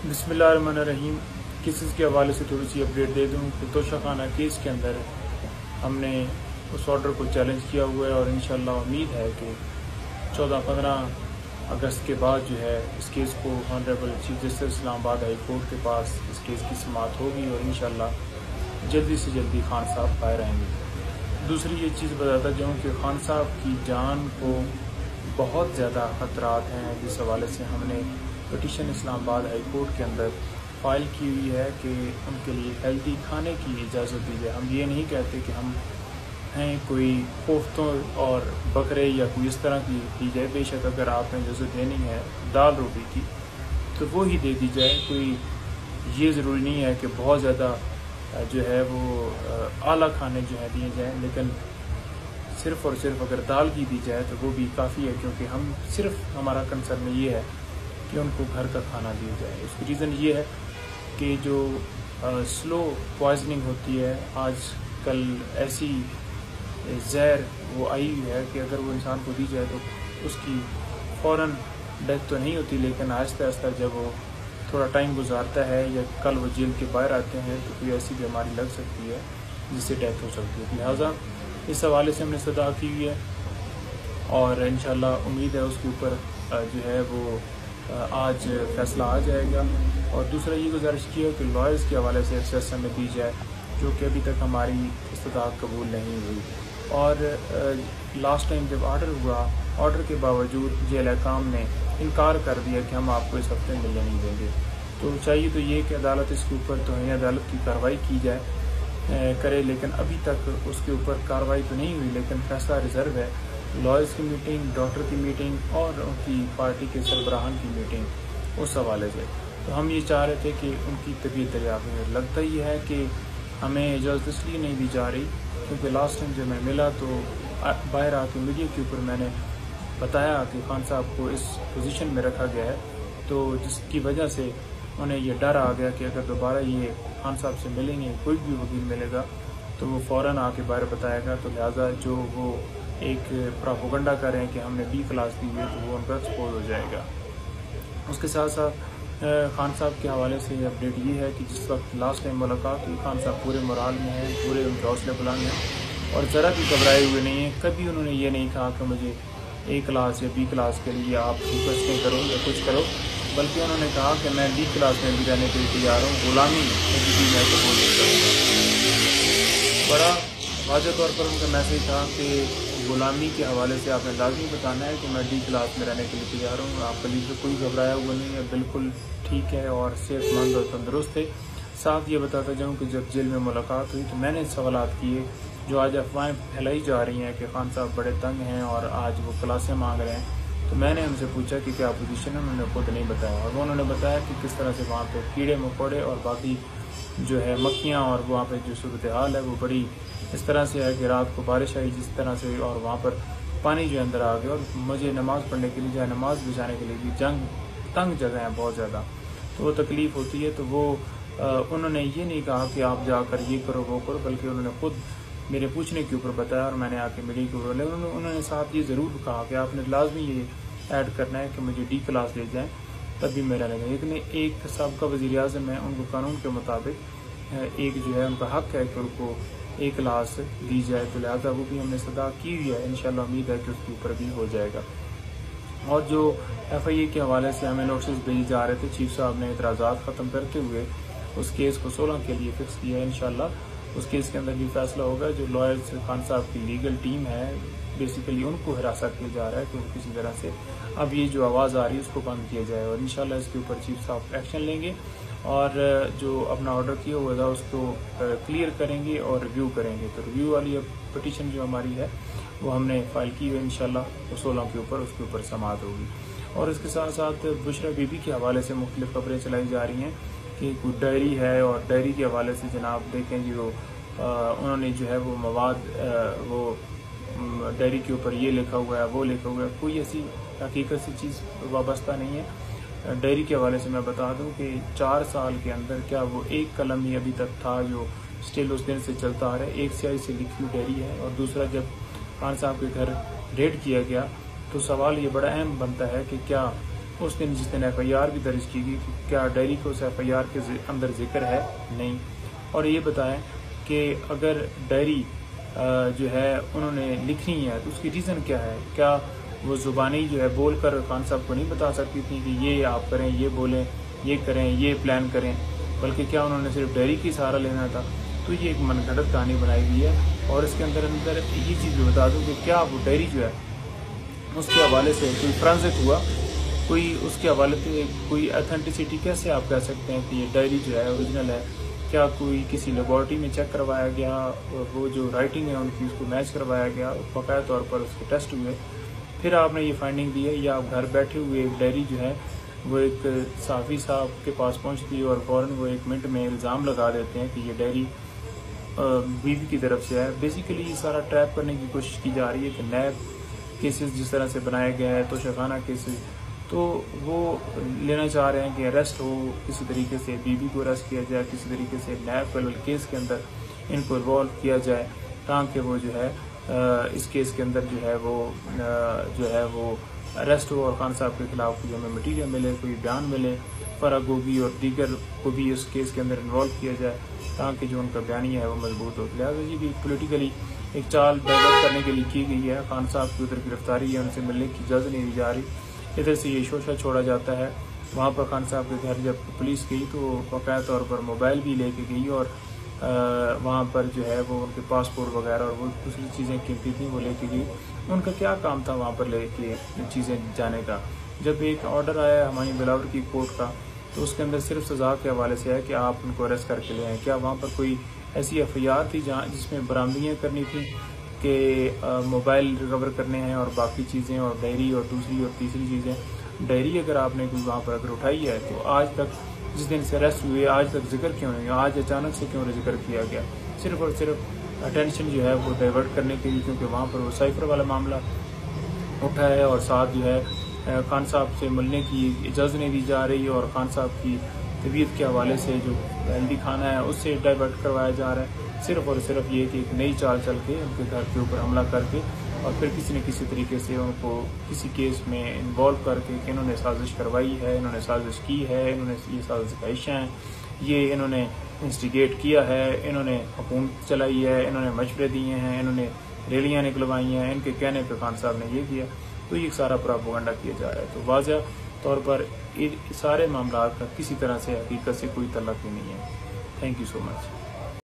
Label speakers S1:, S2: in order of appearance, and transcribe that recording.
S1: बिस्मिल्लाहिर्रहमानिर्रहीम। केसेस के हवाले से थोड़ी सी अपडेट दे दूँ कि तोशा खाना केस के अंदर हमने उस ऑर्डर को चैलेंज किया हुआ है और इंशाल्लाह उम्मीद है कि 14-15 अगस्त के बाद जो है इस केस को honourable chief justice Islamabad high court के पास इस केस की समाअत होगी और इंशाल्लाह जल्दी से जल्दी खान साहब बाहर आएंगे। दूसरी ये चीज़ बताता जाऊँ कि खान साहब की जान को बहुत ज़्यादा खतरात हैं, जिस हवाले से हमने पटिशन इस्लामाबाद हाई कोर्ट के अंदर फाइल की हुई है कि उनके लिए हेल्दी खाने की इजाज़त दी जाए। हम ये नहीं कहते कि हम हैं कोई कोफ्तों और बकरे या कोई इस तरह की दी जाए। बेशक अगर आपने इजाज़त देनी है दाल रोटी की तो वो ही दे दी जाए। कोई ये ज़रूरी नहीं है कि बहुत ज़्यादा जो है वो आला खाने जो है दिए जाएँ, लेकिन सिर्फ़ और सिर्फ अगर दाल की दी जाए तो वो भी काफ़ी है, क्योंकि हम सिर्फ हमारा कंसर्न ये है कि उनको घर का खाना दिया जाए। उसकी रीज़न ये है कि जो स्लो पॉइजनिंग होती है आजकल, ऐसी जहर वो आई हुई है कि अगर वो इंसान को दी जाए तो उसकी फ़ौरन डेथ तो नहीं होती, लेकिन आहिस्ता आहिस्ता जब वो थोड़ा टाइम गुजारता है या कल वो जेल के बाहर आते हैं तो कोई ऐसी बीमारी लग सकती है जिससे डेथ हो सकती है। लिहाजा इस हवाले से हमने सदा की हुई है और इंशाल्लाह उम्मीद है उसके ऊपर जो है वो आज फैसला आ जाएगा। और दूसरा ये गुजारिश की है कि लॉयर्स के हवाले से एक्सेस हमें दी जाए, जो कि अभी तक हमारी इस्तदाद कबूल नहीं हुई। और लास्ट टाइम जब ऑर्डर हुआ, ऑर्डर के बावजूद जेल हकाम ने इनकार कर दिया कि हम आपको इस हफ्ते मिलने नहीं देंगे। तो चाहिए तो ये कि अदालत इसके ऊपर तौहीन अदालत की कार्रवाई की जाए करे, लेकिन अभी तक उसके ऊपर कार्रवाई तो नहीं हुई, लेकिन फैसला रिजर्व है। लॉयर्स की मीटिंग, डॉक्टर की मीटिंग और उनकी पार्टी के सरबराहान की मीटिंग, उस हवाले से तो हम ये चाह रहे थे कि उनकी तबीयत दरियाफ़ में। लगता ही है कि हमें इजाज़त इसलिए नहीं दी जा रही क्योंकि लास्ट टाइम जब मैं मिला तो बाहर आके मीडिया के ऊपर मैंने बताया कि खान साहब को इस पोजीशन में रखा गया है, तो जिसकी वजह से उन्हें ये डर आ गया कि अगर दोबारा ये खान साहब से मिलेंगे, कोई भी वकील मिलेगा तो वो फ़ौरन आके बाहर बताएगा। तो लिहाजा जो वो एक प्रोपेगेंडा कर रहे हैं कि हमने B क्लास दी है तो वो उनका एक्सपोज हो जाएगा। उसके साथ साथ खान साहब के हवाले से अपडेट ये है कि जिस वक्त लास्ट टाइम मुलाकात हुई, खान साहब पूरे मोराल में हैं, पूरे उनके हौसले बुलंद हैं और ज़रा भी घबराए हुए नहीं हैं। कभी उन्होंने ये नहीं कहा कि मुझे A क्लास या B क्लास के लिए आप रिक्वेस्टें करो या कुछ करो, बल्कि उन्होंने कहा कि मैं B क्लास में भी रहने के लिए तैयार हूँ, गुलामी कभी भी मैं कबूल नहीं करूँगा। बड़ा वाज़ेह तौर पर उनका मैसेज था कि गुलामी के हवाले से आपने लाजमी बताना है कि मैं D क्लास में रहने के लिए तैयार हूँ। आप कभी से कोई घबराया हुआ नहीं है, बिल्कुल ठीक है और सेहतमंद और तंदुरुस्त है। साथ ये बताता जाऊँ कि जब जेल में मुलाकात हुई तो मैंने सवालात किए, जो आज अफवाहें फैलाई जा रही हैं कि खान साहब बड़े तंग हैं और आज वो क्लासें मांग रहे हैं, तो मैंने उनसे पूछा कि क्या पोजीशन है। उन्होंने खुद नहीं बताया और वो उन्होंने बताया कि किस तरह से वहाँ पे कीड़े मकोड़े और बाकी जो है मक्खियाँ और वहाँ पे जो सूरत हाल है वो बड़ी इस तरह से है कि रात को बारिश आई जिस तरह से और वहाँ पर पानी जो अंदर आ गया और मुझे नमाज़ पढ़ने के लिए या नमाज़ बिछाने के लिए भी तंग जगह है बहुत ज़्यादा, तो वो तकलीफ़ होती है। तो वो उन्होंने ये नहीं कहा कि आप जाकर ये करो वो करो, बल्कि उन्होंने खुद मेरे पूछने के ऊपर बताया और मैंने आके मीडिया के ऊपर। लेकिन उन्होंने साथ ये ज़रूर कहा कि आपने लाजमी ये ऐड करना है कि मुझे D क्लास ले जाएँ तभी मेरा लगेगा। लेकिन एक सबका वज़ीर-ए-आज़म है, उनको कानून के मुताबिक एक जो है उनका हक़ है कि उनको A क्लास दी जाए, तो लिहाजा वो भी हमने सदा की हुई है। इंशाल्लाह उम्मीद है कि उसके ऊपर भी हो जाएगा। और जो FIA के हवाले से हमें नोटिस भेजे जा रहे थे, चीफ साहब ने इतराज़ात ख़त्म करते हुए उस केस को 16 के लिए फ़िक्स किया है। इंशाल्लाह उस केस के अंदर भी फैसला होगा। जो लॉयर्स खान साहब की लीगल टीम है, बेसिकली उनको हिरासत किया जा रहा है कि किसी तरह से अब ये जो आवाज़ आ रही है उसको बंद किया जाए और इंशाल्लाह इसके ऊपर चीफ साहब एक्शन लेंगे और जो अपना ऑर्डर किया हुआ था उसको क्लियर करेंगे और रिव्यू करेंगे। तो रिव्यू वाली अब पटिशन जो हमारी है वो हमने फ़ाइल की है, इंशाल्लाह 16 के ऊपर उसके ऊपर समाअत होगी। और इसके साथ साथ बुशरा बीबी के हवाले से मुख्तलिफ खबरें चलाई जा रही हैं कि कोई डायरी है और डायरी के हवाले से जनाब देखें जी वो उन्होंने जो है वो मवाद वो डायरी के ऊपर ये लिखा हुआ है वो लिखा हुआ है, कोई ऐसी हकीकत से चीज़ वाबस्ता नहीं है। डायरी के हवाले से मैं बता दूं कि 4 साल के अंदर क्या वो एक कलम ही अभी तक था जो स्टिल उस दिन से चलता आ रहा है, एक स्याही से लिखी हुई डायरी है। और दूसरा, जब खान साहब के घर रेड किया गया तो सवाल ये बड़ा अहम बनता है कि क्या उस दिन जिस दिन FIR भी दर्ज की गई, क्या डायरी को उस FIR के अंदर जिक्र है? नहीं। और ये बताएं कि अगर डायरी जो है उन्होंने लिखनी है तो उसकी रीज़न क्या है? क्या वो ज़ुबानी जो है बोल कर खान साहब को नहीं बता सकती थी कि ये आप करें, ये बोलें, ये करें, ये प्लान करें, बल्कि क्या उन्होंने सिर्फ डायरी की सहारा लेना था? तो ये एक मनगढ़ंत कहानी बनाई हुई है। और इसके अंदर ये चीज़ भी बता दूं कि क्या वो डायरी जो है उसके हवाले से कोई फोरेंसिक हुआ, कोई उसके हवाले से कोई अथेंटिसिटी कैसे आप कह सकते हैं कि ये डायरी जो है ओरिजिनल है? क्या कोई किसी लेबॉर्ट्री में चेक करवाया गया और वो जो राइटिंग है उनकी उसको मैच करवाया गया, बाकायदा तौर पर उसके टेस्ट हुए, फिर आपने ये फाइंडिंग दी है? या आप घर बैठे हुए एक डायरी जो है वो एक साफ़ी साहब के पास पहुंचती है और फ़ौरन वो 1 मिनट में इल्ज़ाम लगा देते हैं कि ये डायरी बीवी की तरफ से है? बेसिकली ये सारा ट्रैप करने की कोशिश की जा रही है कि नैब केसेस जिस तरह से बनाए गए हैं, तोशाखाना केसेस, तो वो लेना चाह रहे हैं कि अरेस्ट हो किसी तरीके से, बीबी को अरेस्ट किया जाए, किसी तरीके से नैब वाले केस के अंदर इनको इन्वॉल्व किया जाए, ताकि वो जो है इस केस के अंदर जो है वो अरेस्ट हो और खान साहब के खिलाफ कोई हमें मटीरियल मिले, कोई बयान मिले, फ़राग गोगी और दीगर को भी इस केस के अंदर इन्वॉल्व किया जाए, ताकि जो उनका बयानिया है वो मजबूत हो। लिहाजा ये भी पोलिटिकली एक चाल डाइवर्ट करने के लिए की गई है। खान साहब की उधर गिरफ्तारी है, उनसे मिलने की इजाज़त नहीं दी जा रही, इधर से ये शोशा छोड़ा जाता है। वहाँ पर खान साहब के घर जब पुलिस गई तो बाकायदा तौर पर मोबाइल भी लेके गई और वहाँ पर जो है वो उनके पासपोर्ट वगैरह और वो दूसरी चीज़ें कीमती थी वो लेके गई। उनका क्या काम था वहाँ पर लेके चीज़ें जाने का? जब एक ऑर्डर आया हमारी बिलावर की कोर्ट का, तो उसके अंदर सिर्फ सज़ा के हवाले से है कि आप उनको अरेस्ट करके ले आए। क्या वहाँ पर कोई ऐसी FIR थी जहाँ जिसमें बरामदियाँ करनी थी कि मोबाइल रिकवर करने हैं और बाकी चीज़ें और डायरी और दूसरी और तीसरी चीज़ें? डायरी अगर आपने कोई वहाँ पर अगर उठाई है तो आज तक जिस दिन से अरेस्ट हुए आज तक जिक्र क्यों नहीं? आज अचानक से क्यों जिक्र किया गया? सिर्फ और सिर्फ अटेंशन जो है वो डाइवर्ट करने के लिए, क्योंकि वहाँ पर वो साइफर वाला मामला उठा है और साथ जो है खान साहब से मिलने की इजाज़त नहीं दी जा रही और खान साहब की तबीयत के हवाले से जो हेल्दी खाना है उससे डाइवर्ट करवाया जा रहा है। सिर्फ और सिर्फ ये कि एक नई चाल चल के उनके घर के ऊपर हमला करके और फिर किसी न किसी तरीके से उनको किसी केस में इन्वॉल्व करके कि इन्होंने साजिश करवाई है, इन्होंने साजिश की है, इन्होंने ये साजिश का हिस्सा हैं, ये इन्होंने इंस्टिगेट किया है, इन्होंने हुकूमत चलाई है, इन्होंने मशवरे दिए हैं, इन्होंने रैलियाँ निकलवाई हैं, इनके कहने पर खान साहब ने ये किया। तो ये सारा प्रोपेगेंडा किया जा रहा है। तो वाज़ह तौर पर सारे मामला का किसी तरह से हकीकत से कोई तल्लुक़ ही नहीं है। Thank you so much.